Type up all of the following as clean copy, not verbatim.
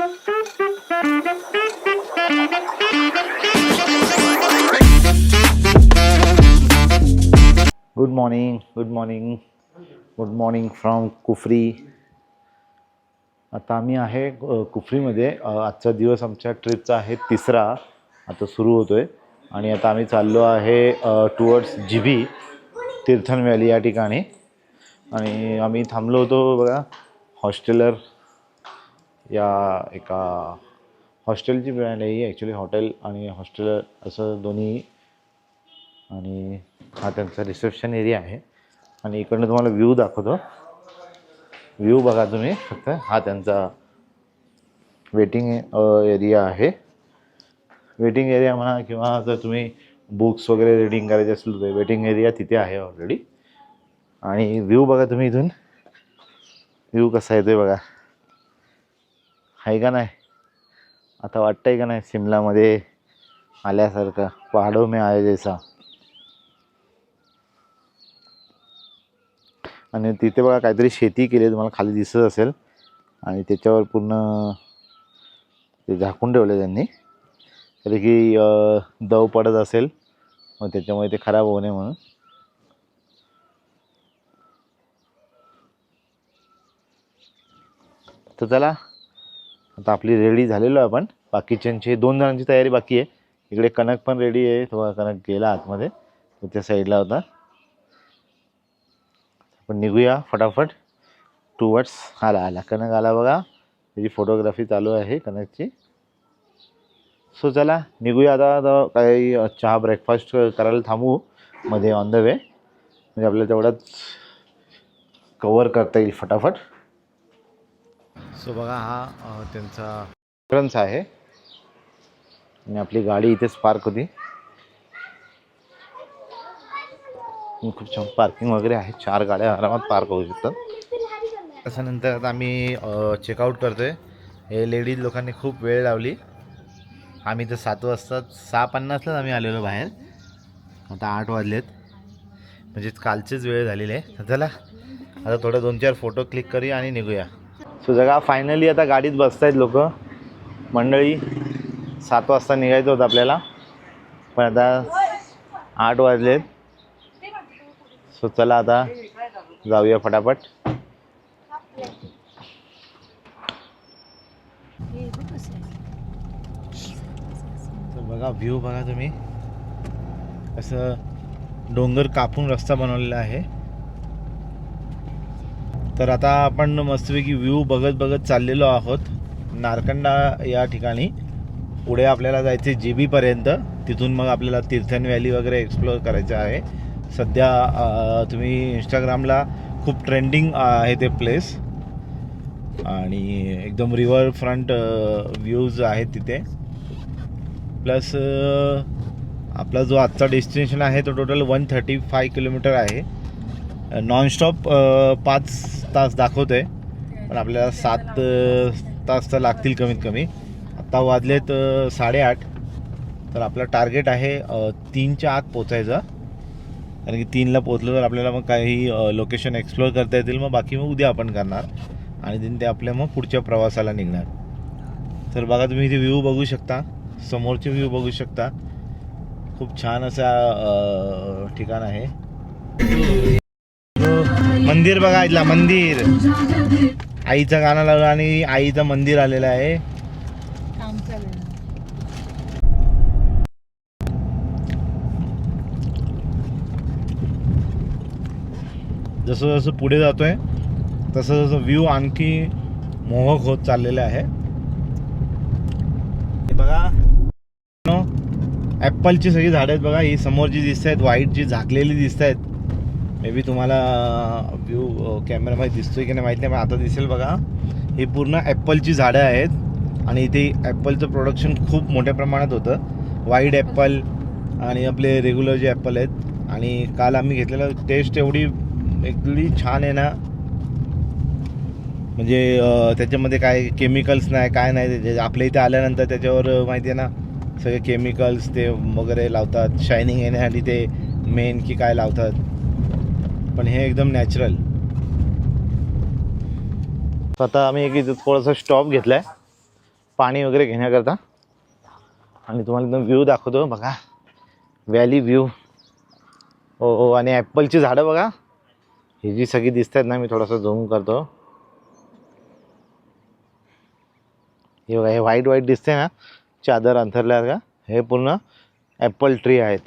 Good morning, good morning, good morning from Kufri. आता आम्ही आहे कुफरीमध्ये. आजचा दिवस आमच्या ट्रिपचा आहे तिसरा, आता सुरू होतो आहे. आणि आता आम्ही चाललो आहे टुवर्ड्स जीबी तीर्थन व्हॅली या ठिकाणी. आणि आम्ही थांबलो होतो बघा हॉस्टेलर या एका हॉस्टेलची ब्रँड आहे ही, ॲक्च्युली हॉटेल आणि हॉस्टेलर असं दोन्ही. आणि हा त्यांचा रिसेप्शन एरिया आहे. आणि इकडनं तुम्हाला व्ह्यू दाखवतो. व्ह्यू बघा तुम्ही फक्त. हा त्यांचा वेटिंग एरिया आहे. वेटिंग एरिया म्हणा किंवा जर तुम्ही बुक्स वगैरे रीडिंग करायचे असेल तर वेटिंग एरिया तिथे आहे ऑलरेडी. आणि व्ह्यू बघा तुम्ही इथून. व्ह्यू कसा येतो बघा, आहे का नाही? आता वाटतंय का नाही शिमलामध्ये आल्यासारखं, पहाडो में आये जैसा. आणि तिथे बघा काहीतरी शेती केली तुम्हाला खाली दिसत असेल. आणि त्याच्यावर पूर्ण ते झाकून ठेवले त्यांनी, तरी की दव पडत असेल मग त्याच्यामुळे ते खराब होऊ नये म्हणून. तर चला आता आपली रेडी झालेलो आहे आपण. बाकीच्यांची 2 जणांची तयारी बाकी आहे. इकडे कनक पण रेडी आहे. तो कनक गेला आतमध्ये, तो त्या साईडला होता. आपण निघूया फटाफट टुवर्ड्स. आला कनक आला बघा. त्याची फोटोग्राफी चालू आहे कनकची. सो चला निघूया आता. काही चहा ब्रेकफास्ट करायला थांबू मध्ये ऑन द वे, म्हणजे आपल्याला तेवढाच कवर करता येईल फटाफट. सो बघा हा त्यांचा एंट्रन्स आहे. आणि आपली गाडी इथेच पार्क होती. खूप छान पार्किंग वगैरे आहे. 4 गाड्या आरामात पार्क होऊ शकतात. त्याच्यानंतर आता आम्ही चेकआउट करतो आहे. हे लेडीज लोकांनी खूप वेळ लावली. आम्ही तर 7 वाजता 6:50लाच आम्ही आलेलो बाहेर. आता 8 वाजलेत, म्हणजे कालचीच वेळ झालेली आहे. चला आता थोडं 2-4 फोटो क्लिक करूया आणि निघूया. सो जगा फायनली आता गाडीत बसत आहेत लोक मंडळी. 7 वाजता निघायचं होतं आपल्याला, पण आता 8 वाजलेत. सो चला आता जाऊया फटाफट. बघा व्ह्यू बघा तुम्ही. असं डोंगर कापून रस्ता बनवलेला आहे. तर आता आपण मस्तपैकी व्ह्यू बघत बघत चाललेलो आहोत नारकंडा या ठिकाणी. पुढे आपल्याला जायचे जीबीपर्यंत. तिथून मग आपल्याला तीर्थन व्हॅली वगैरे एक्सप्लोअर करायचं आहे. सध्या तुम्ही इंस्टाग्रामला खूप ट्रेंडिंग आहे ते प्लेस. आणि एकदम रिव्हर फ्रंट व्ह्यूज आहेत तिथे. प्लस आपला जो आजचा डेस्टिनेशन आहे तो टोटल 135 किलोमीटर आहे. नॉनस्टॉप 5 तास दाखवत आहे, पण आपल्याला 7 तास तर लागतील कमीत कमी. आत्ता वाजलेत 8:30. तर आपलं टार्गेट आहे 3च्या आत पोचायचं. कारण की 3ला पोचलं तर आपल्याला मग काही लोकेशन एक्सप्लोअर करता येतील. मग बाकी मग उद्या आपण करणार आणि दिन ते आपल्या मग पुढच्या प्रवासाला निघणार. तर बघा तुम्ही इथे व्ह्यू बघू शकता, समोरचे व्ह्यू बघू शकता. खूप छान असा ठिकाण आहे. मंदिर बघा, इथला मंदिर. आईचं गाणं लावलं आणि आईचं मंदिर आलेलं आहे. जसं जसं पुढे जातोय तसं जसं व्ह्यू आणखी मोहक होत चाललेलं आहे. बघा ॲपलची सगळी झाडं आहेत बघा. ही समोर जी दिसत आहेत व्हाईट, जी झाकलेली दिसत आहेत. मे बी तुम्हाला व्ह्यू कॅमेरामध्ये दिसतोय की नाही माहीत नाही, पण आता दिसेल बघा. ही पूर्ण ॲपलची झाडं आहेत. आणि इथे ॲपलचं प्रोडक्शन खूप मोठ्या प्रमाणात होतं. व्हाईट ॲपल आणि आपले रेग्युलर जे ॲपल आहेत. आणि काल आम्ही घेतलेलं टेस्ट एवढी छान आहे ना, म्हणजे त्याच्यामध्ये काय केमिकल्स नाही, काय नाही. आपल्या इथे आल्यानंतर त्याच्यावर माहिती आहे ना सगळे केमिकल्स ते वगैरे लावतात शायनिंग येण्यासाठी, ते मेन की काय लावतात. पण हे एकदम नॅचरल. आता आम्ही एक थोडासा स्टॉप घेतला आहे पाणी वगैरे घेण्याकरता. आणि तुम्हाला एकदम व्ह्यू दाखवतो बघा, व्हॅली व्ह्यू. हो, आणि ॲपलची झाडं बघा, ही जी सगळी दिसतात ना, मी थोडंसं झूम करतो. हे बघा, हे व्हाईट व्हाईट दिसते ना चादर अंथरल्यावर का, हे पूर्ण ॲपल ट्री आहेत.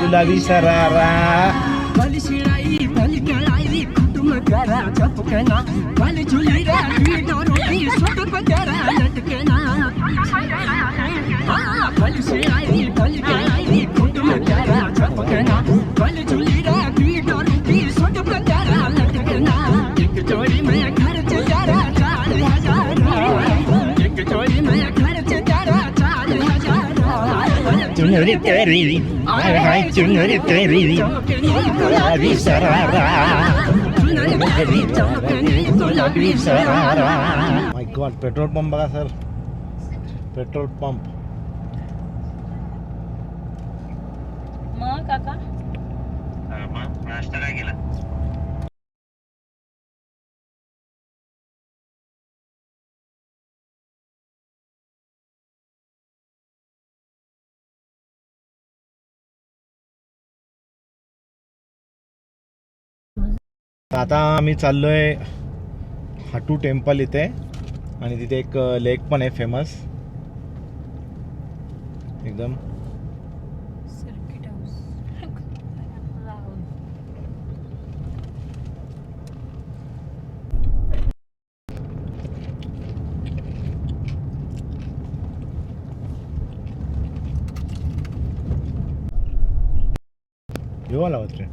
गुलाबी सरारा चुनरी तेरी हाय चुनरी तेरी गुलाबी सरारा गुलाबी सरारा. माय गॉड, पेट्रोल पंप बघा सर, पेट्रोल पंप. मग काका नाश्ता काय केला? आता आम्ही चाललोय हाटू टेम्पल इथे, आणि तिथे एक लेक पण आहे फेमस एकदम. Circuit house. येऊ आला ट्रेन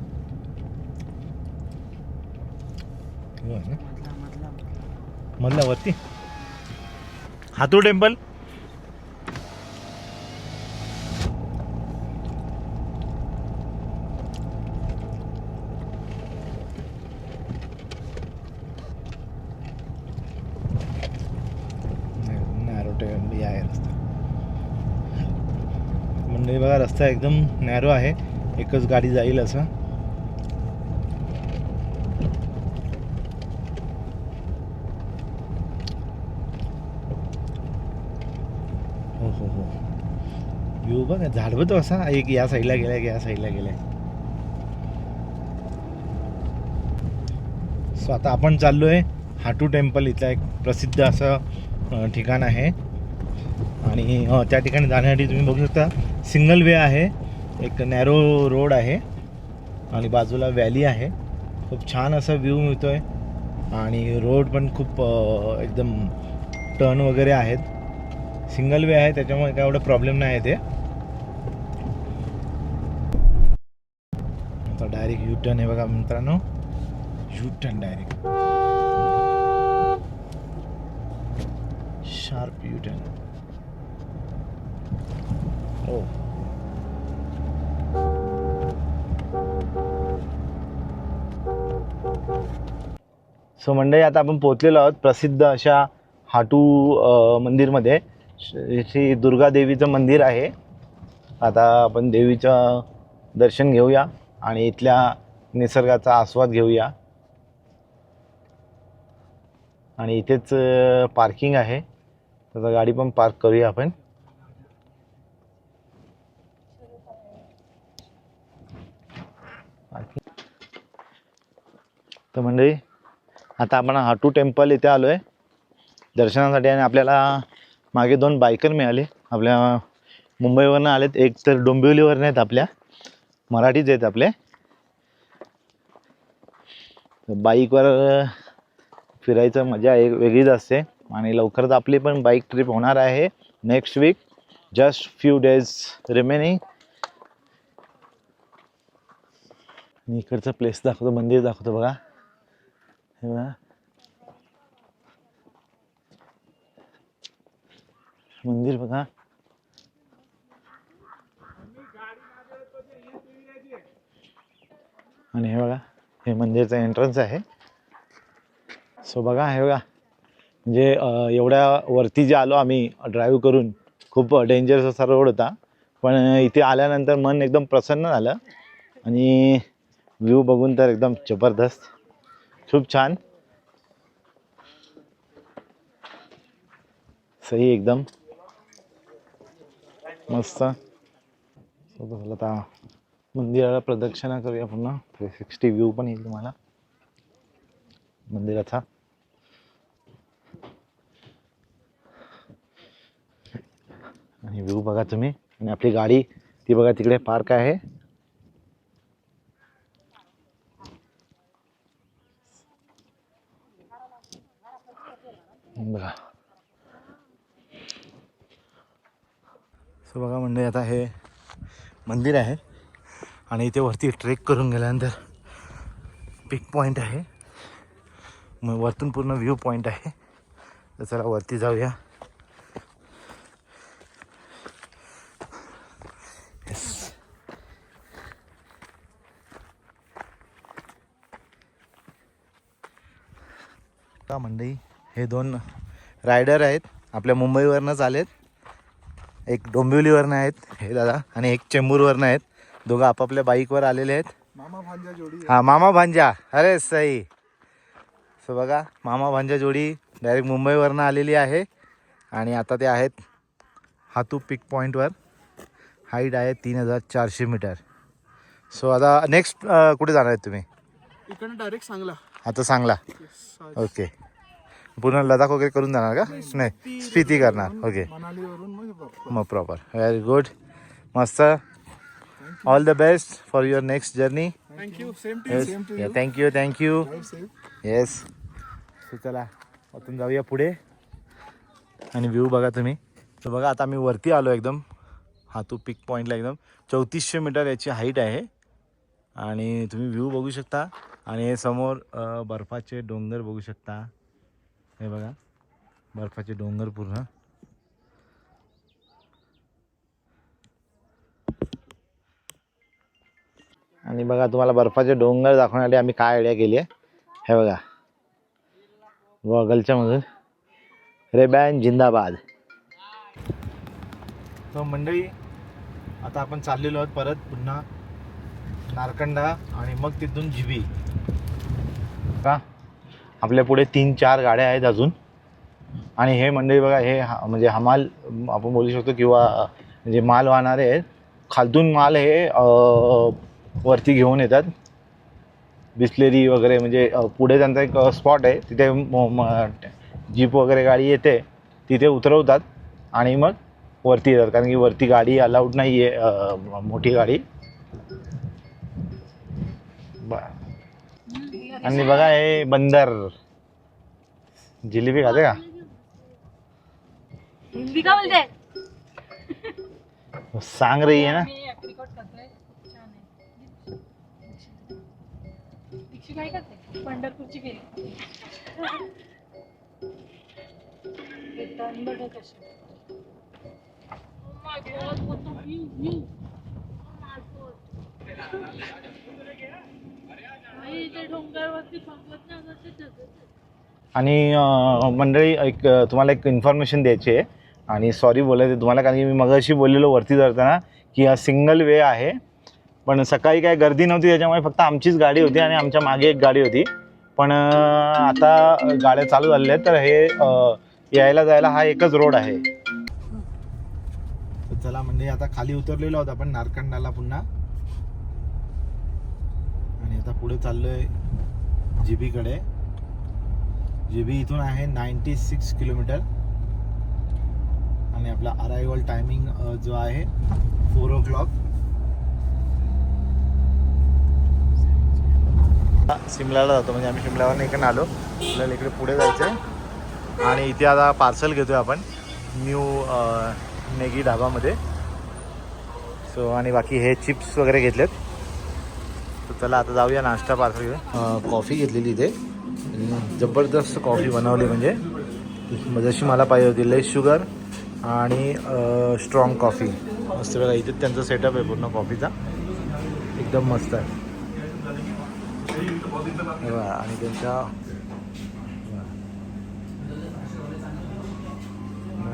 मधल्या वरती हातू टेम्पल. नॅरो टेम्पल आहे रस्ता म्हणजे बघा, रस्ता एकदम नॅरो आहे, एकच गाडी जाईल असं. हो हो हो, व्ह्यू बघ, झाड बघ तो असा, एक या साईडला गेलाय, एक या साईडला गेलाय. सो आता आपण चाललोय हाटू टेम्पल. इथला एक प्रसिद्ध असं ठिकाण आहे, आणि त्या ठिकाणी जाण्यासाठी तुम्ही बघू शकता सिंगल वे आहे, एक नॅरो रोड आहे, आणि बाजूला व्हॅली आहे. खूप छान असा व्ह्यू मिळतोय, आणि रोड पण खूप एकदम टर्न वगैरे आहेत. सिंगल वे आहे, त्याच्यामुळे काय एवढं प्रॉब्लेम नाही आहे. ते आता डायरेक्ट यू टर्न आहे बघा मित्रांनो, U turn direct, sharp U turn. हो, सो मंडळी, आता आपण पोहोचलेलो आहोत प्रसिद्ध अशा हाटू मंदिरमध्ये. श्री दुर्गा देवीचं मंदिर आहे. आता आपण देवीचं दर्शन घेऊया आणि इथल्या निसर्गाचा आस्वाद घेऊया. आणि इथेच पार्किंग आहे, तर गाडी पण पार्क करूया आपण. तर मंडळी, आता आपण हाटू टेम्पल इथे आलो आहे दर्शनासाठी, आणि आपल्याला मागे 2 बायकर मिळाले. आपल्या मुंबईवरनं आलेत, एक तर डोंबिवलीवरनं आहेत, आपल्या मराठीच आहेत आपले. बाईकवर फिरायचं मजा एक वेगळीच असते, आणि लवकरच आपली पण बाईक ट्रिप होणार आहे next week. Just few days remaining. मी इकडचं प्लेस दाखवतो, मंदिर दाखवतो बघा. हे बघा, मंदिर बघा. आणि हे बघा, हे मंदिरचं एंट्रन्स आहे. सो बघा, हे बघा म्हणजे एवढ्या वरती जे आलो आम्ही ड्राईव्ह करून, खूप डेंजरस असा रोड होता, पण इथे आल्यानंतर मन एकदम प्रसन्न झालं आणि व्ह्यू बघून तर एकदम जबरदस्त, खूप छान, सही एकदम मस्त. आता मंदिराला प्रदक्षिणा करूया पुन्हा, 360 व्ह्यू पण येईल तुम्हाला मंदिराचा. आणि व्ह्यू बघा तुम्ही, आणि आपली गाडी ती बघा तिकडे पार्क आहे. बघा सो बघा म्हणजे आता हे मंदिर आहे आणि इथे वरती ट्रेक करून गेल्यानंतर पिक पॉईंट आहे, मग वरतून पूर्ण व्ह्यू पॉईंट आहे. तर चला वरती जाऊया. का मंडई, हे 2 रायडर आहेत, आपल्या मुंबईवरनंच आलेत. एक डोंबिवलीवरनं आहेत हे दादा, आणि एक चेंबूरवरनं आहेत. दोघं आपापल्या बाईकवर आलेले आहेत. मामा भांजा जोडी. हां मामा भांजा, अरे सही. सो बघा मामा भांजा जोडी डायरेक्ट मुंबईवरनं आलेली आहे आणि आता ते आहेत हातू पिक पॉईंटवर. हाईट आहे 3400 मीटर. सो आता नेक्स्ट कुठे जाणार आहेत तुम्ही? इकडनं डायरेक्ट सांगला. आता सांगला, ओके. पूर्ण लडाख वगैरे करून जाणार का? नाही, स्पिती करणार, ओके. मनालीवरून मग प्रॉपर, व्हेरी गुड, मस्त. All the best for your next journey. Thank you. Same to you. Thank you thank you. Safe. Yes. So चला आपण जाऊया पुढे आणि व्ह्यू बघा तुम्ही. तर बघा आता आम्ही वरती आलो एकदम हातू पिक पॉईंटला. एकदम 3400 मीटर याची हाईट आहे आणि तुम्ही व्ह्यू बघू शकता. आणि हे समोर बर्फाचे डोंगर बघू शकता. हे बघा बर्फाचे डोंगर पूर्ण. आणि बघा तुम्हाला बर्फाचे डोंगर दाखवण्यासाठी आम्ही काय आयडिया केली आहे, हे बघा गॉगलच्या मधून रेबॅन जिंदाबाद. तर मंडळी आता आपण चाललेलो आहोत परत पुन्हा नारकंडा आणि मग तिथून जीबी. का आपल्या पुढे 3-4 गाड्या आहेत अजून. आणि हे मंडळी बघा, हे म्हणजे हमाल आपण बोलू शकतो किंवा म्हणजे माल वाहणारे आहेत. खालतून माल हे वरती घेऊन येतात, बिस्लेरी वगैरे. म्हणजे पुढे त्यांचा एक स्पॉट आहे, तिथे जीप वगैरे गाडी येते, तिथे उतरवतात आणि मग वरती येतात, कारण की वरती गाडी अलाउड नाही आहे, मोठी गाडी. आणि बघा हे बंदर जिलेबी खाते का? हिंदी का बोलते? सांग रही है ना. मी ऍप्रिकॉट खातोय, छान आहे. दीक्षित काय खाते? पंढरपूरची केली. बेतान बडं कशा. Oh my God, what the view. Oh my God. आई इथे डोंगरावरती भगवत नगरचे ढग. आणि मंडळी एक तुम्हाला एक इन्फॉर्मेशन द्यायची आहे आणि सॉरी बोलायचं तुम्हाला, कारण की मी मगाशी बोललेलो वरती जाताना की हा सिंगल वे आहे, पण सकाळी काय गर्दी नव्हती, त्याच्यामुळे फक्त आमचीच गाडी होती आणि आमच्या मागे एक गाडी होती. पण आता गाड्या चालू झालेल्या आहेत, तर हे यायला जायला हा एकच रोड आहे. चला म्हणजे आता खाली उतरलेलो आहोत आपण नारकंडाला पुन्हा, आणि आता पुढे चाललोय जीबीकडे. जीबी इथून आहे 96 किलोमीटर आणि आपला अरायवल टायमिंग जो आहे 4 o'clock. शिमल्याला जातो, म्हणजे आम्ही शिमल्यावरून इकडे आलो, आपल्याला इकडे पुढे जायचं आहे. आणि इथे आता पार्सल घेतोय आपण न्यू नेगी ढाबामध्ये. सो आणि बाकी हे चिप्स वगैरे घेतलेत. तर चला आता जाऊया नाश्ता पार्सल घेऊया. कॉफी घेतलेली इथे, जबरदस्त कॉफी बनवली, म्हणजे जशी मला पाहिजे होती. लेस शुगर आणि स्ट्रॉंग कॉफी मस्त. बघा इथे त्यांचा सेटअप आहे पूर्ण कॉफीचा, एकदम मस्त आहे. आणि त्यांच्या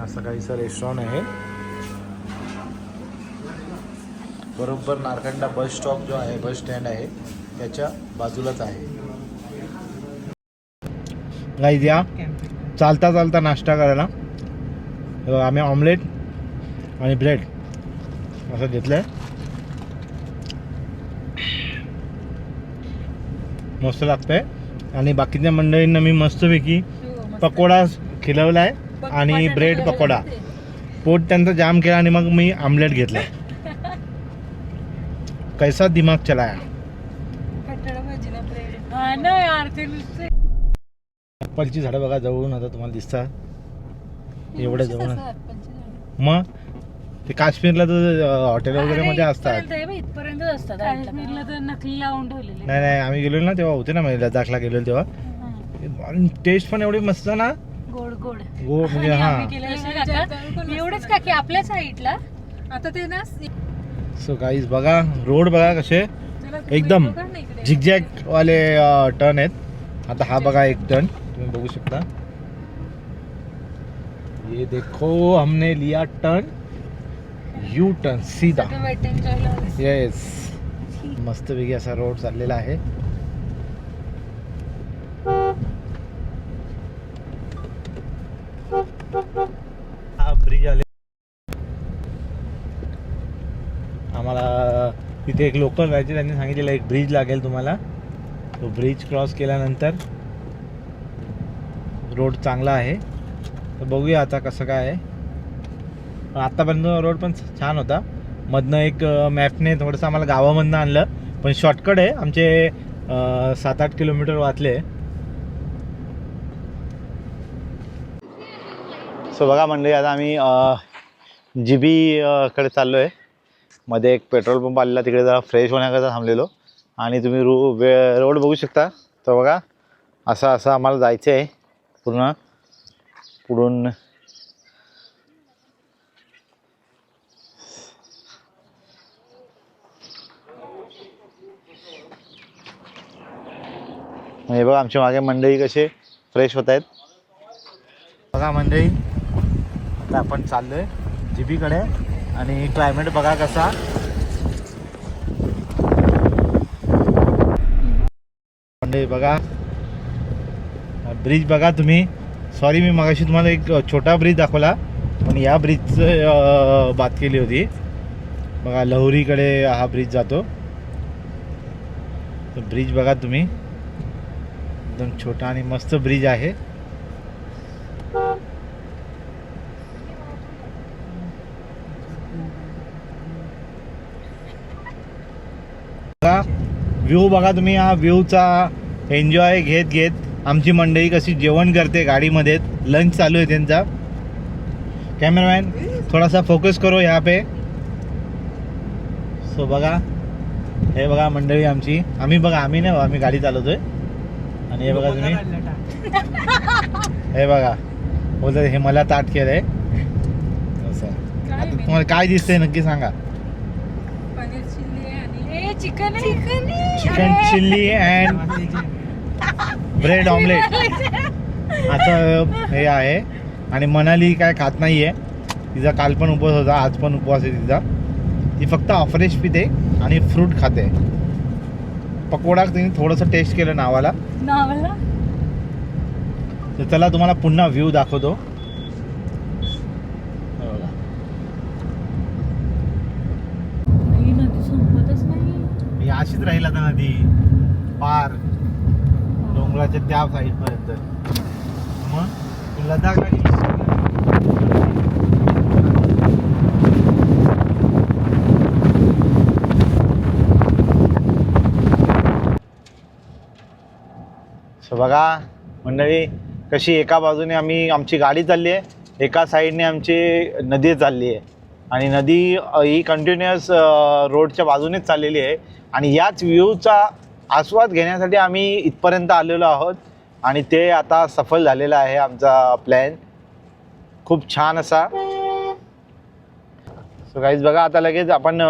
असं काहीसं रेस्टॉरंट आहे. बरोबर नारकंडा बस स्टॉप जो आहे, बस स्टँड आहे त्याच्या बाजूलाच आहे. गाईज या चालता चालता नाश्ता करायला. आम्ही ऑमलेट आणि ब्रेड असं घेतलं आहे. मस्त लागतंय. आणि बाकीच्या मंडळींना मी मस्तपैकी पकोडा खिलवला आहे आणि ब्रेड पकोडा. पोट त्यांचा जाम केला आणि मग मी आमलेट घेतला. कैसा दिमाग चलाया. ॲपलची झाडं बघा जवळून आता तुम्हाला दिसतात एवढ्या जवळ. मग ते काश्मीरला तर हॉटेल वगैरे मध्ये असतात. इथपर्यंत असतात. काश्मीरला तर नकली लावून ठेवलेले. नाही आम्ही गेलो ना तेव्हा होते ना, मी लडाखला गेलो तेव्हा. टेस्ट पण एवढी मस्त ना, गोड गोड गोड म्हणजे हा. एवढेच का की आपल्या साईडला आता ते ना. सो गाईज बघा रोड बघा कसे एकदम झिगझॅग वाले टर्न आहेत. आता हा बघा एक टर्न तुम्ही बघू शकता. ये देखो हमने लिया टर्न, यू टर्न सीधा. येस मस्त वेगळी असा रोड चाललेला आहे. हा ब्रिज आले. आम्हाला तिथे एक लोकल राहायचे, त्यांनी सांगितलेलं एक ब्रिज लागेल तुम्हाला. तो ब्रिज क्रॉस केल्यानंतर रोड चांगला आहे. तर बघूया आता कसं काय आहे. आत्तापर्यंत रोड पण छान होता. मधनं एक मॅपने थोडंसं आम्हाला गावामधनं आणलं, पण शॉर्टकट आहे. आमचे 7-8 किलोमीटर वाचले. सो बघा मंडळी आता आम्ही GB कडे चाललो आहे. मध्ये एक पेट्रोल पंप आलेला, तिकडे जरा फ्रेश होण्याकरता थांबलेलो. आणि तुम्ही रोड बघू शकता. तर बघा असं आम्हाला जायचं आहे पूर्ण पुढून. हे बघा आमच्या मागे मंडळी कसे फ्रेश होत आहेत. बघा मंडळी आता आपण चाललो आहे GB कडे. आणि क्लायमेट बघा कसा. मंडळी बघा ब्रिज बघा तुम्ही. सॉरी मी मगाशी तुम्हाला एक छोटा ब्रिज दाखवला, पण या ब्रिजचं बात केली होती. बघा लहुरीकडे हा ब्रिज जातो. तर ब्रिज बघा तुम्ही एकदम छोटा आणि मस्त ब्रिज आहे. बघा व्ह्यू बघा तुम्ही. हा व्ह्यूचा एन्जॉय घेत घेत आमची मंडळी कशी जेवण करते गाडीमध्ये. लंच चालू आहे त्यांचा. कॅमेरामॅन थोडासा फोकस करो यहाँ पे. सो बघा हे बघा मंडळी आमची. आम्ही नाही, आम्ही गाडी चालवतोय. आणि हे बघा तुम्ही, हे बघा बोलतात हे मला ताट केलंय असं. आता तुम्हाला काय दिसतंय नक्की सांगा. Chicken chilli and bread omelette असं हे आहे. आणि मनाली काय खात नाही आहे. तिचा काल पण उपवास होता, आज पण उपवास आहे तिचा. ती फक्त अफ्रेश पिते आणि फ्रूट खाते. पकोडा तिने थोडंसं टेस्ट केलं नावाला. तर चला तुम्हाला पुन्हा व्ह्यू दाखवतो. ही अशीच राहील आता नदी पार डोंगराच्या त्या साईडपर्यंत. मग लडाखला गेली. सो बघा मंडळी कशी एका बाजूने आमची गाडी चालली आहे, एका साईडने आमची नदी चालली आहे. आणि नदी ही कंटिन्युअस रोडच्या बाजूनेच चाललेली आहे. आणि याच व्ह्यूचा आस्वाद घेण्यासाठी आम्ही इथपर्यंत आलेलो आहोत. आणि ते आता सफल झालेला आहे आमचा प्लॅन खूप छान असा. सो गाईज बघा आता लगेच आपण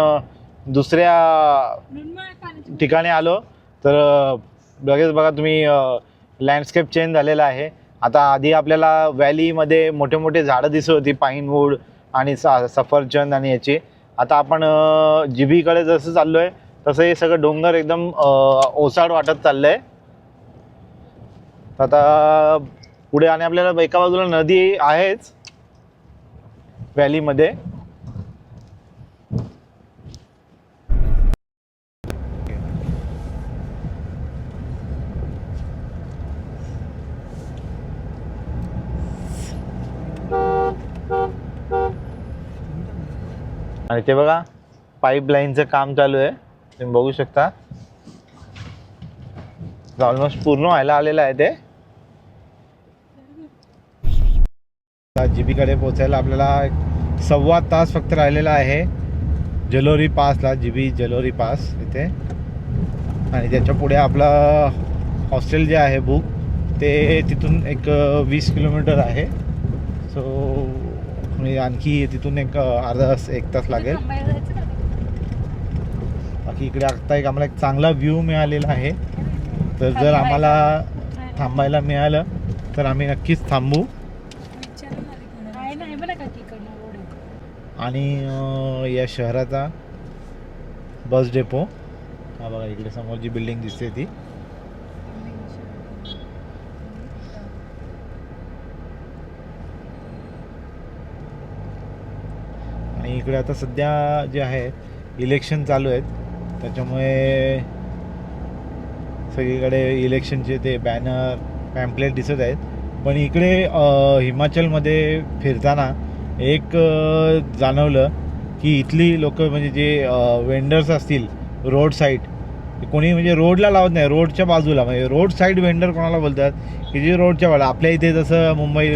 दुसऱ्या ठिकाणी आलो. तर लगेच बघा तुम्ही लँडस्केप चेंज झालेला आहे. आता आधी आपल्याला व्हॅलीमध्ये मोठे मोठे झाडं दिसत होती, पाईनवूड आणि सफरचंद आणि याची. आता आपण जिबीकडे जसं चाललो आहे तसं हे सगळं डोंगर एकदम ओसाड वाटत चाललं आहे. आता पुढे आणि आपल्याला एका बाजूला नदी आहेच व्हॅलीमध्ये. आणि ते बघा पाईपलाईनचं काम चालू आहे, तुम्ही बघू शकता. ऑलमोस्ट पूर्ण व्हायला आलेलं आहे ते. जिबीकडे पोचायला आपल्याला 1.25 तास फक्त राहिलेला आहे जलोरी पासला, जिबी जलोरी पास इथे. आणि त्याच्या पुढे आपलं हॉस्टेल जे आहे बुक ते तिथून एक 20 किलोमीटर आहे. सो म्हणजे आणखी तिथून एक अर्धा तास 1 तास लागेल. बाकी इकडे आता एक आम्हाला एक चांगला व्ह्यू मिळालेला आहे, तर जर आम्हाला थांबायला मिळालं तर आम्ही नक्कीच थांबू. आणि या शहराचा बस डेपो हा बघा, इकडे समोर जी बिल्डिंग दिसते ती. आणि इकडे आता सध्या जे आहे इलेक्शन चालू आहेत, त्याच्यामुळे सगळीकडे इलेक्शनचे ते बॅनर पॅम्पलेट दिसत आहेत. पण इकडे हिमाचलमध्ये फिरताना एक जाणवलं की इथली लोक म्हणजे जे वेंडर्स असतील रोड साईड, कोणी म्हणजे रोडला लावत नाही, रोडच्या बाजूला, म्हणजे रोड साईड वेंडर कोणाला बोलतात की जे रोडच्या बाजूला. आपल्या इथे जसं मुंबई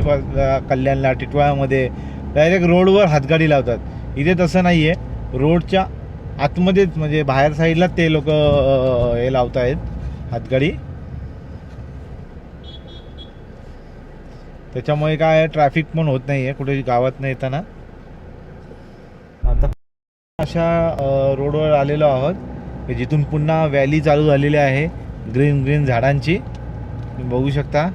कल्याणला टिटवाळ्यामध्ये डायरेक्ट रोडवर हातगाडी लावतात, इथे तसं नाही आहे. रोडच्या आतमध्येच म्हणजे बाहेर साईडलाच ते लोक हे लावत आहेत हातगाडी. त्याच्यामुळे काय ट्रॅफिक पण होत नाही आहे कुठे गावात नाही येताना. आता अशा रोडवर आलेलो आहोत जिथून पुन्हा व्हॅली चालू झालेली आहे ग्रीन ग्रीन झाडांची, तुम्ही बघू शकता.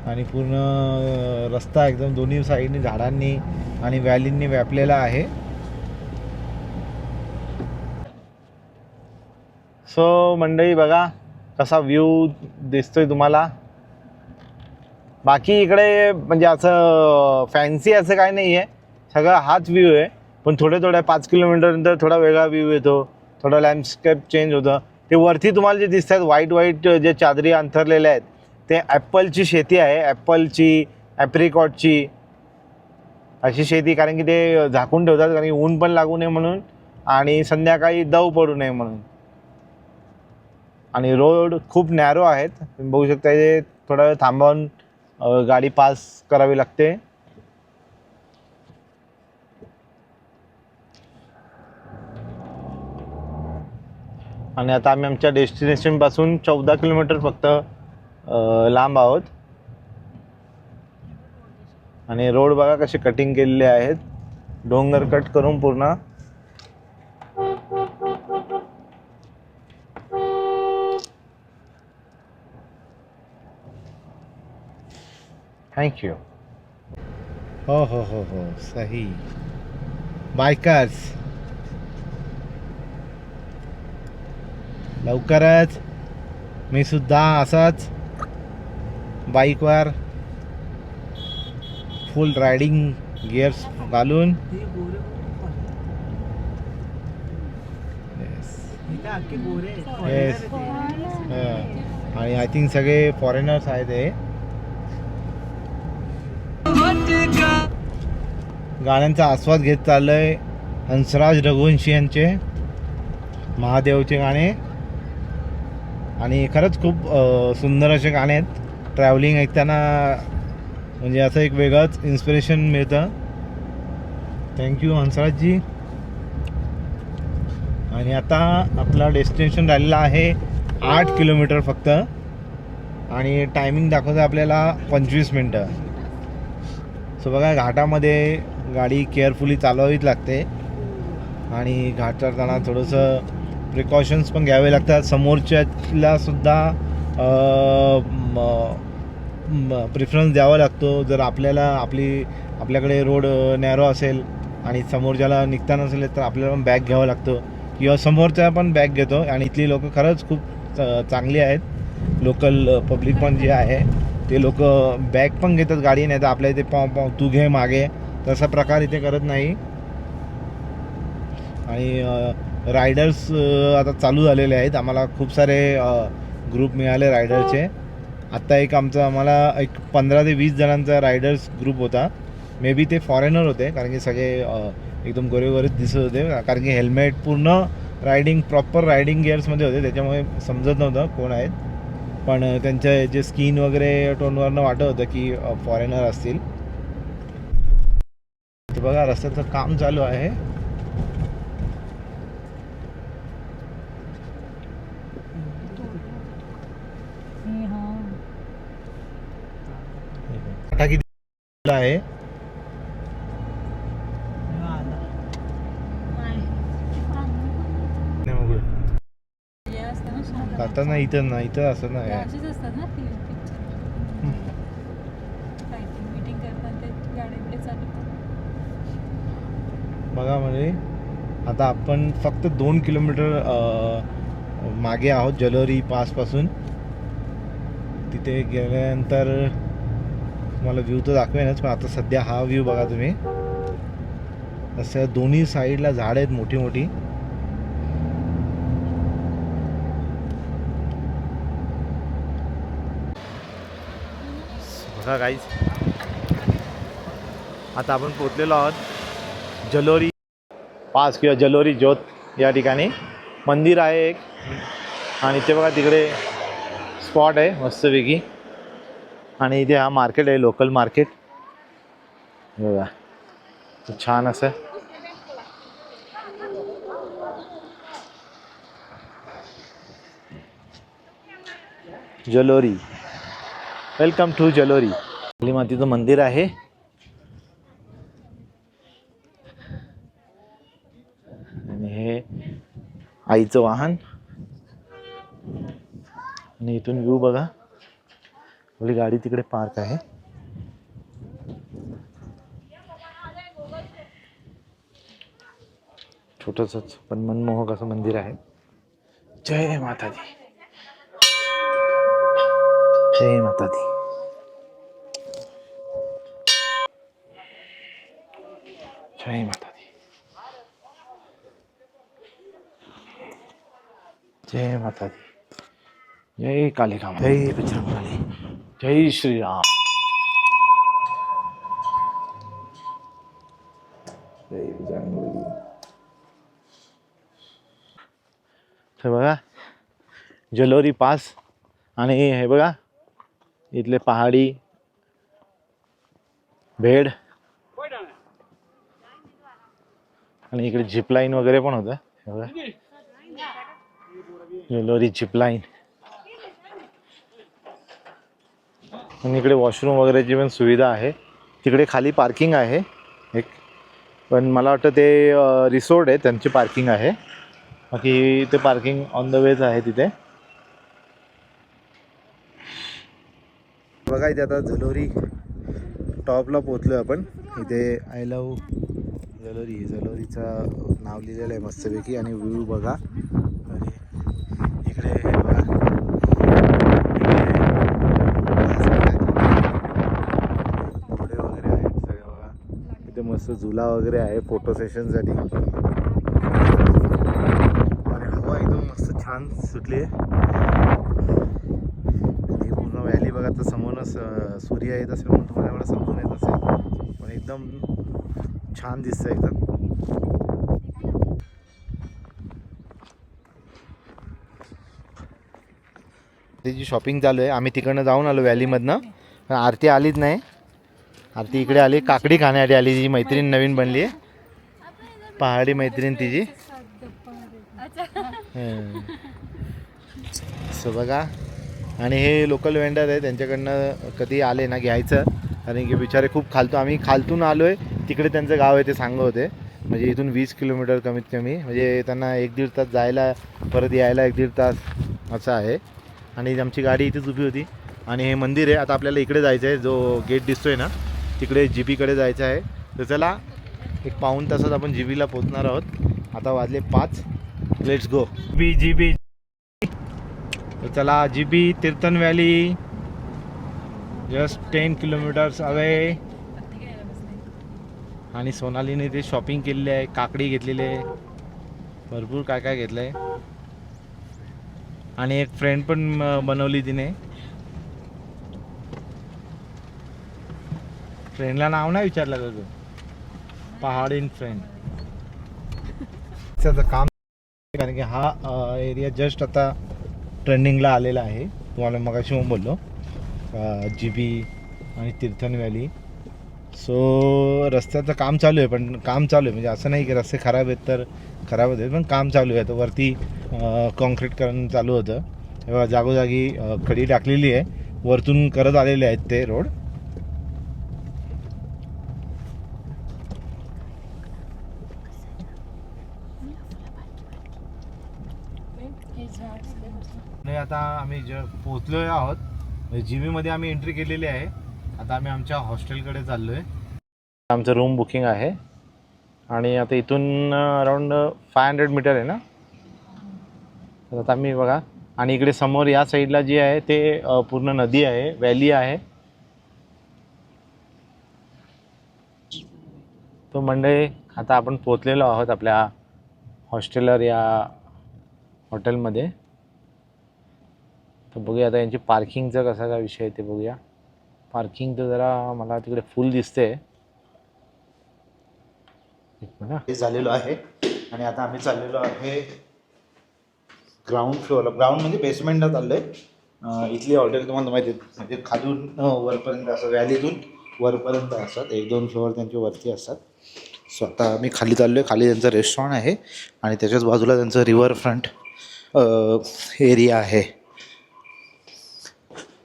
आणि पूर्ण रस्ता एकदम दोन्ही साईडनी झाडांनी आणि व्हॅलींनी व्यापलेला आहे. सो मंडळी बघा कसा व्ह्यू दिसतोय तुम्हाला. बाकी इकडे म्हणजे असं फॅन्सी असं काही नाही आहे, सगळा हाच व्ह्यू आहे. पण थोड्या 5 किलोमीटरनंतर थोडा वेगळा व्ह्यू येतो, थोडा लँडस्केप चेंज होतं. ते वरती तुम्हाला जे दिसत आहेत व्हाईट जे चादरी अंथरलेल्या आहेत ते ॲपलची शेती आहे, ॲपलची ॲप्रिकॉटची अशी शेती. कारण की ते झाकून ठेवतात कारण की ऊन पण लागू नये म्हणून आणि संध्याकाळी दव पडू नये म्हणून. आणि रोड खूप नॅरो आहेत, तुम्ही बघू शकता. इथे थोडा वेळ थांबवून गाडी पास करावी लागते. आणि आता आम्ही आमच्या डेस्टिनेशनपासून 14 किलोमीटर फक्त लांब आहोत. आणि रोड बघा कसे कटिंग केलेले आहेत, डोंगर कट करून पूर्ण. थँक्यू. हो हो हो हो सही. बायकर्स लवकरच मी सुद्धा असाच बाईकवर फुल रायडिंग गिअर्स घालून. येस. आणि आय थिंक सगळे फॉरेनर्स आहेत. हे गाण्यांचा आस्वाद घेत चाललोय. हंसराज रघुवंशी यांचे महादेवचे गाणे, आणि खरंच खूप सुंदर असे गाणे आहेत. ट्रॅव्हलिंग ऐकताना म्हणजे असं एक वेगळंच इन्स्पिरेशन मिळतं. थँक्यू हंसराजजी. आणि आता आपला डेस्टिनेशन राहिलेला आहे 8 किलोमीटर फक्त, आणि टायमिंग दाखवतं आपल्याला 25 मिनटं. सो बघा घाटामध्ये गाडी केअरफुली चालवावीच लागते, आणि घाट चढताना थोडंसं प्रिकॉशन्स पण घ्यावे लागतात. समोरच्याला सुद्धा प्रिफरन्स द्यावा लागतो. जर आपल्याकडे रोड नॅरो असेल आणि समोरच्याला निघता नसेल तर आपल्याला पण बॅक घ्यावं लागतं किंवा समोरच्या पण बॅक घेतो. आणि इथली लोकं खरंच खूप चांगली आहेत. लोकल पब्लिक पण जे आहे ते लोक बॅक पण घेतात गाडी, नाही तर आपल्या इथे पाव तू घे मागे तसा प्रकार इथे करत नाही. आणि रायडर्स आता चालू झालेले आहेत. आम्हाला खूप सारे ग्रुप मिळाले रायडरचे. आत्ता आम्हाला एक 15 ते 20 जणांचा रायडर्स ग्रुप होता. मे बी ते फॉरेनर होते, कारण की सगळे एकदम गोरेगोरेच दिसत होते, कारण की हेल्मेट पूर्ण प्रॉपर रायडिंग गिअर्समध्ये होते, त्याच्यामुळे समजत नव्हतं कोण आहेत. पण त्यांच्या जे स्किन वगैरे टोनवरनं वाटत होतं की फॉरेनर असतील. तर बघा रस्त्याचं काम चालू आहे. किती आहे आता ना इथं असं नाही आहे. बघा म्हणजे आता आपण फक्त 2 किलोमीटर मागे आहोत जलोरी पासपासून. तिथे गेल्यानंतर तुम्हाला व्ह्यू तर दाखवेनच, पण आता सध्या हा व्ह्यू बघा तुम्ही. असं दोन्ही साईडला झाड आहेत मोठी मोठी. बघा गाईज, आता आपण पोचलेलो आहोत जलोरी पास किंवा जलोरी ज्योत या ठिकाणी. मंदिर आहे एक, आणि इथे बघा तिकडे स्पॉट आहे मस्तपैकी. आणि इथे हा मार्केट आहे, लोकल मार्केट बघा छान असं. जलोरी, वेलकम टू जलोरी. काली मातीचं मंदिर आहे. आणि हे आईचं वाहन. आणि इथून व्ह्यू बघा, आपली गाडी तिकडे पार्क आहे. छोटंसंच पण मनमोहक असं मंदिर आहे. जय माता दी, जय माता दी. जय माता दी, जय माता दी. जय कालिका, जय बजरंगबली, जय श्रीराम, जय बजरंगबली. हे बघा जलोरी पास. आणि हे बघा इथले पहाडी भेड. आणि इकडे झिपलाईन वगैरे पण होतं. हे बघा जलोरी झिपलाईन. आणि इकडे वॉशरूम वगैरेची पण सुविधा आहे. तिकडे खाली पार्किंग आहे एक, पण मला वाटतं ते रिसोर्ट आहे, त्यांची पार्किंग आहे. बाकी ते पार्किंग ऑन द वेज आहे तिथे. बघा इथे आता जलोरी टॉपला पोचलो आपण. इथे आय लव जलोरी, जलोरीचं नाव लिहिलेलं आहे मस्तपैकी. आणि व्ह्यू बघा, आणि इकडे बघा घोडे वगैरे आहेत सगळे बघा. इथे मस्त झुला वगैरे आहे फोटो सेशनसाठी. आणि हवा एकदम मस्त छान सुटली आहे. ही पूर्ण व्हॅली बघा, तर समोरच सूर्य येत असेल म्हणून तुम्हाला एवढं समजून येत असेल, पण एकदम छान दिसतं एकदम. जी शॉपिंग चालू आहे, आम्ही तिकडनं जाऊन आलो व्हॅलीमधनं, पण आरती आलीच नाही. आरती इकडे आली काकडी खाण्यासाठी आली. जी मैत्रीण नवीन बनली आहे, पहाडी मैत्रीण तिची. असं बघा. आणि हे लोकल वेंडर आहे, त्यांच्याकडनं कधी आले ना घ्यायचं, कारण की बिचारे खूप आम्ही खालतून आलो आहे. तिकडे त्यांचं गाव आहे ते सांगत होते. म्हणजे इथून 20 किलोमीटर कमीत कमी, म्हणजे त्यांना 1-1.5 तास जायला, परत यायला 1-1.5 तास असं आहे. आणि आमची गाडी इथेच उभी होती आणि हे मंदिर आहे. आता आपल्याला इकडे जायचं आहे, जो गेट दिसतोय ना तिकडे जीबीकडे जायचं आहे. तर चला एक पाऊण तासात आपण जीबीला पोहोचणार आहोत. आता वाजले 5. Let's go. जीबी. तर चला GB Tirthan valley just 10 kilometres away. आणि सोनालीने ते शॉपिंग केलेली आहे, काकडी घेतलेली आहे, भरपूर काय काय घेतलं आहे. आणि एक फ्रेंड पण बनवली तिने. फ्रेंडला नाव नाही विचारलं का तू? पहाडीन फ्रेंड. त्याचं काम कारण की हा एरिया जस्ट आता ट्रेंडिंगला आलेला आहे. तुम्हाला मगाशी मी बोललो जीबी आणि तीर्थन व्हॅली. सो रस्त्याचं काम चालू आहे, पण काम चालू आहे म्हणजे असं नाही की रस्ते खराब आहेत तर खराब आहेत, पण काम चालू आहे. तर वरती कॉन्क्रीट करणं चालू होतं. तेव्हा जागोजागी खडी टाकलेली आहे, वरतून करत आलेले आहेत ते रोड. नाही आता आम्ही पोचलो आहोत. जीबीमध्ये आम्ही एंट्री केलेली आहे. आता आम्ही आमच्या हॉस्टेलकडे चाललो आहे. आमचं रूम बुकिंग आहे आणि आता इथून अराऊंड 500 मीटर आहे ना. तर आता आम्ही बघा आणि इकडे समोर या साईडला जी आहे ते पूर्ण नदी आहे, व्हॅली आहे. तो मंडळी आता आपण पोचलेलो आहोत आपल्या हॉस्टेलवर या हॉटेलमध्ये. तर बघूया आता यांची पार्किंगचा कसा काय विषय आहे ते बघूया. पार्किंग तर जरा मला तिकडे फुल दिसते. हे झालेलो आहे आणि आता आम्ही चाललेलो आहे ग्राउंड फ्लोअरला. ग्राउंड म्हणजे बेसमेंटला चाललो आहे. इथली हॉटेल तुम्हाला माहिती आहे म्हणजे खालून वरपर्यंत असं व्हॅलीतून वरपर्यंत असतात. 1-2 फ्लोअर त्यांचे वरती असतात. सो आता आम्ही खाली चाललो आहे. खाली त्यांचं रेस्टॉरंट आहे आणि त्याच्याच बाजूला त्यांचं रिव्हरफ्रंट एरिया आहे.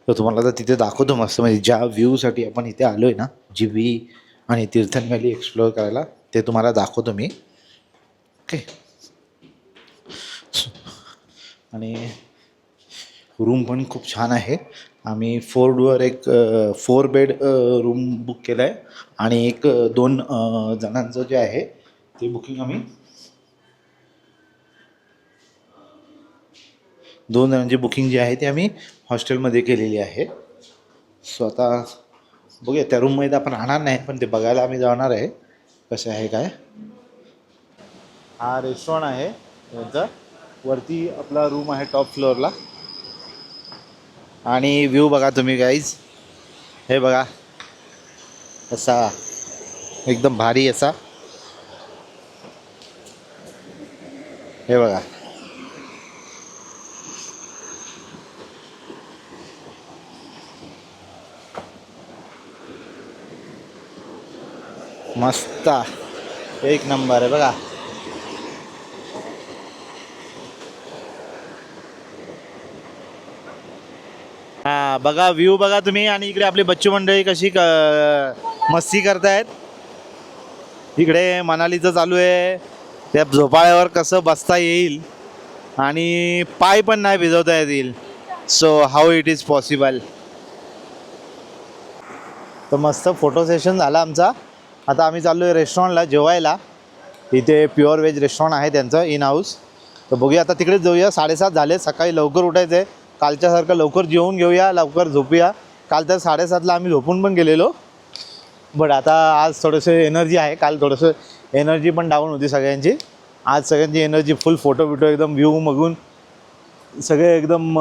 तर तुम्हाला तर तिथे दाखवतो मस्त. म्हणजे ज्या व्ह्यूसाठी आपण इथे आलो आहे ना जीबी आणि तीर्थन व्हॅली एक्सप्लोअर करायला, ते तुम्हाला दाखवतो मी. ओके. आणि रूम पण खूप छान आहे. आम्ही 4 बेड रूम बुक केला आहे आणि 2 जणांचं जे आहे ते बुकिंग आम्ही 2 जणांची बुकिंग जी आहे ती आम्ही हॉस्टेलमध्ये केलेली आहे. सो आता बघूया त्या रूममध्ये आपण राहणार नाही, पण ते बघायला आम्ही जाणार आहे कसं आहे काय. हा रेस्टॉरंट आहे यांचा. वरती आपला रूम आहे टॉप फ्लोअरला. आणि व्ह्यू बघा तुम्ही गाईज. हे बघा असा एकदम भारी असा. हे बघा मस्त एक नंबर आहे बघा. हा बघा व्ह्यू बघा तुम्ही. आणि इकडे आपली बच्चू मंडळी कशी मस्ती करतायत. इकडे मनालीचं चालू आहे. त्या झोपाळ्यावर कसं बसता येईल आणि पाय पण नाही भिजवता येतील. So how it is possible. तर मस्त फोटो सेशन झाला आमचा. आता आम्ही चाललो आहे रेस्टॉरंटला जेवायला. इथे प्युअर व्हेज रेस्टॉरंट आहे त्यांचं इन हाऊस. तर बघूया आता तिकडेच जाऊया. 7:30 झाले. सकाळी लवकर उठायचं आहे. कालच्यासारखं लवकर जेवून घेऊया, लवकर झोपूया. काल तर 7:30ला आम्ही झोपून पण गेलेलो. बट आता आज थोडंसं एनर्जी आहे. काल थोडंसं एनर्जी पण डाऊन होती सगळ्यांची. आज सगळ्यांची एनर्जी फुल. फोटो बिटो एकदम व्ह्यू बघून सगळे एकदम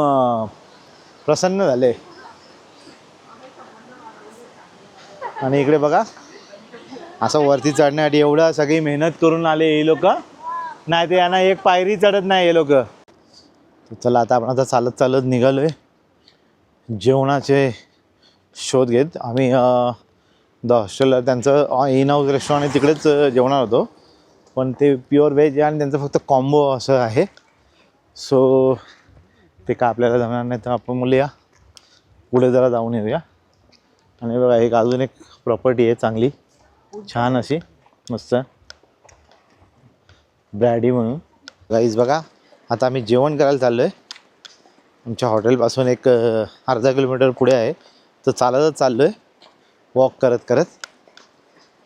प्रसन्न झाले. आणि इकडे बघा असं वरती चढण्यासाठी एवढं सगळी मेहनत करून आले हे लोक. नाही ते यांना एक पायरी चढत नाही हे लोक. चला आता आपण चालत चालत निघालो आहे जेवणाचे शोध घेत. आम्ही द हॉस्टेलला त्यांचं इन हाऊस रेस्टॉरंट आहे तिकडेच जेवणार होतो, पण ते प्युअर व्हेज आणि त्यांचं फक्त कॉम्बो असं आहे. सो ते का आपल्याला जमणार नाही, तर आपण बोलूया पुढे जरा जाऊन येऊया. आणि बघा एक अजून एक प्रॉपर्टी आहे चांगली छान अशी मस्त ब्रॅडी म्हणून. गाईज बघा आता आम्ही जेवण करायला चाललो आहे. आमच्या हॉटेलपासून एक अर्धा किलोमीटर पुढे आहे. तर चालतच चाललो आहे, वॉक करत करत.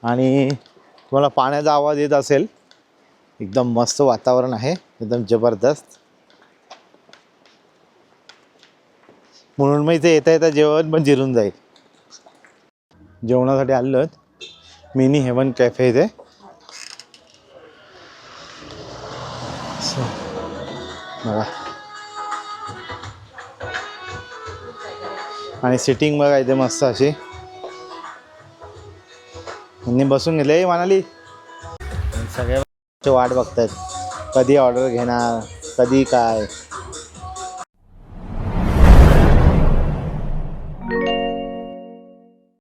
आणि तुम्हाला पाण्याचा आवाज येत असेल. एकदम मस्त वातावरण आहे, एकदम जबरदस्त. म्हणून मग इथे येता येता जेवण पण जिरून जाईल. जेवणासाठी आलो मिनी हेवन कॅफे इथे. बघा आणि सिटिंग बघा इथे मस्त अशी. यांनी बसून गेले म्हणाली. सगळे वाट बघतायत कधी ऑर्डर घेणार, कधी काय.